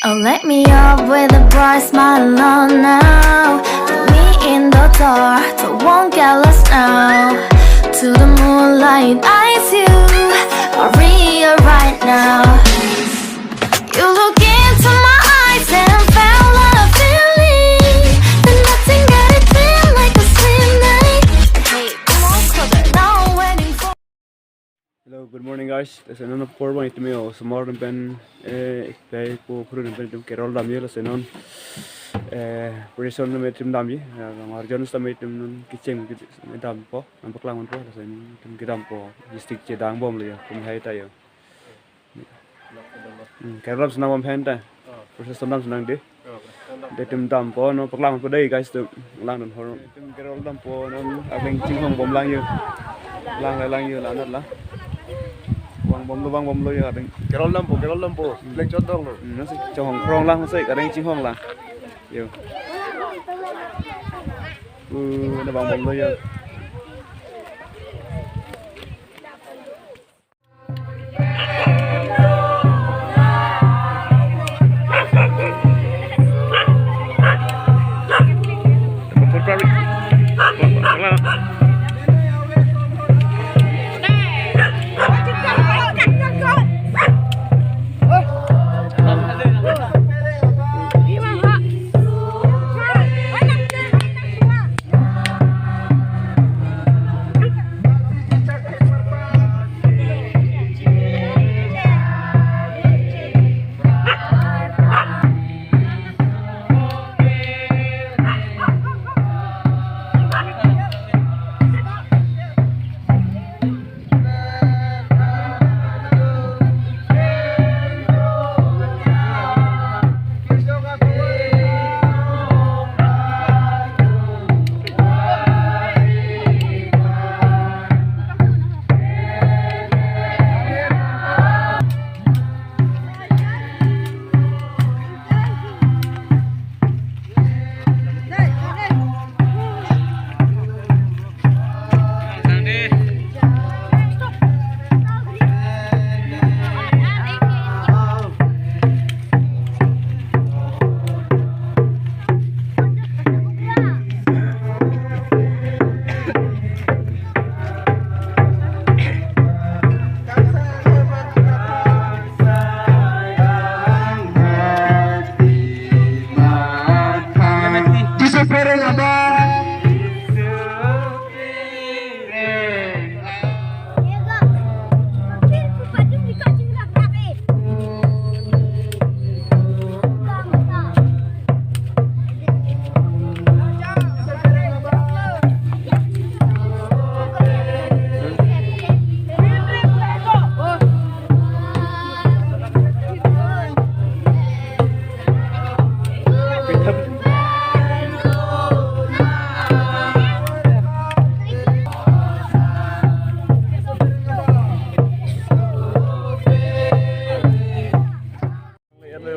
Oh, let me up with a bright smile on now. Put me in the dark, so won't get lost now. To the moonlight, eyes you are real right now. You look into my eyes and felt a feeling that nothing got it feel like a slim night. Hey, come on closer, now I'm waiting for. Hello, good morning guys. Tässä on porvani että minä olen morgon pen pe ko purun pen kerol dam yela senon prison me tim dam yi marjon sta me tim kicheng me dam po am paklang man po sen tim kedam po district che dang bom le kum hai ta yo kerol senang bom pen ta proses dam senang de tim dam po no paklang po dei guys tu lang don hor tim kerol dam po non abeng ching hong bom lang yo lang yo la nat la bang bom lo ya ding kerol lampu lek chot dong lo nó sẽ cho hong krong lang sẽ cả đây ching hong là yo nó bang bom lo ya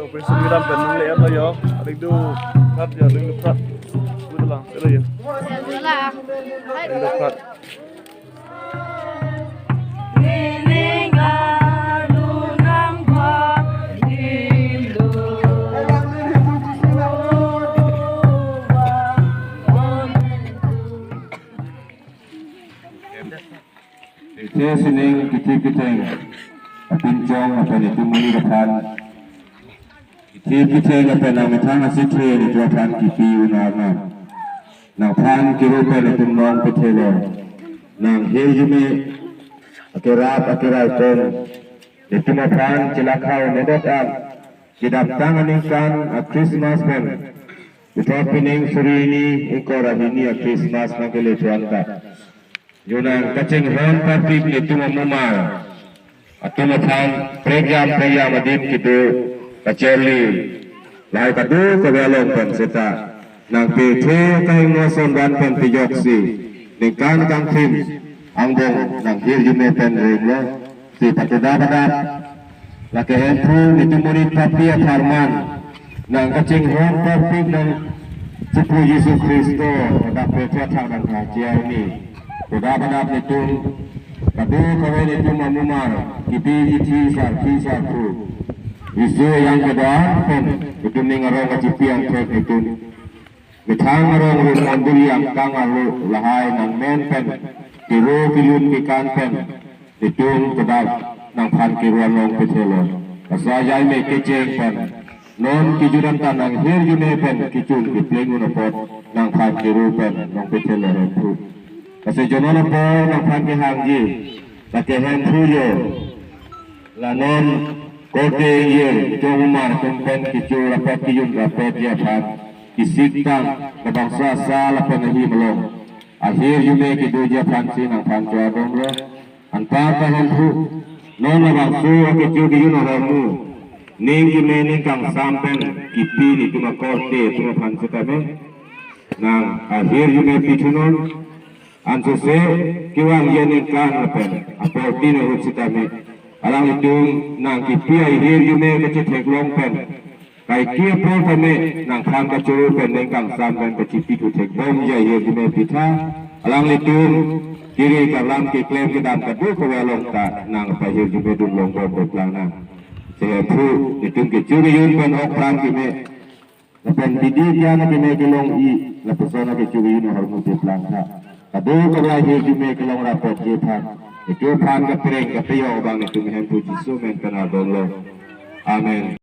operation kedam pen nang lihat lo yo adik du prat ya ding prat udah lang selo yo adik prat Sining kiteng pincong apa ni tu muli depan kiteng apa nama thang asitwe ni tu depan kipi unarna nang pan kiru apa ni tu non petelo nang hejume akerap akerai ten ni tu depan celakau ni datang kedap tangan ingkan Christmas pen itu pining suri ini ikor ini Christmas nakele tuanka Yunang kacing ron papip itu memumar atau macam program adim gitu kaceli lahir kadu kebalong pen seta nang pete kai ngoson dan pen tijoksi ningkan kang tim angbong nang hir jume pen reglo si pateda laki hentru itu murid papia farman nang kacing ron papip nang Suku Yesus Kristo pada pete thang nang kajian ini Kedap itu, kadu kawin itu memumar, kipi iti satu, isu yang kedua pun itu mengarang kecipian tek itu betang arang run andul yang kang alu lahai nang men pen kiro kilun kikan pen itu kedap nang pan kiruan long petelo asajai me keceng pen non kijuran tanang hir yune pen kicun kiplengun pot nang pan kiru pen long petelo itu kasi jono na po nang pan kihangji kakehen puyo lanon kote yer jomar kumpen kicur rapat kiyun rapat ya pan kisiktan kabangsa sa lapan nahi melong akhir yume kidu ya pan sinang pan jua domlo anpa kahen pu non na bangsu kicur kiyun aramu ning yume ning kang sampen kipi ni tuma kote tuma pan sekame nang akhir yume pitunon anso se kiwang yening kan lapan apa tino hutsikame alang itu nang kipi akhir yume kecil teklong pen kai kia pol kame nang kan kacuru pen neng kang sampen kecil pitu teklong ya akhir yume pita alang itu kiri kalam kiklem kedam kadu kawalong ta nang akhir yume dumlong kau pelang nang sehepu itu kecil yun pen okran kime lapan bidi dia na kime kelong I lapasona kecil yun harus pelang ta kadu kawalong yume kelong rapot jepan itu pan ke pereng ke piyau bang itu mehen puji sumen kenal dolo amin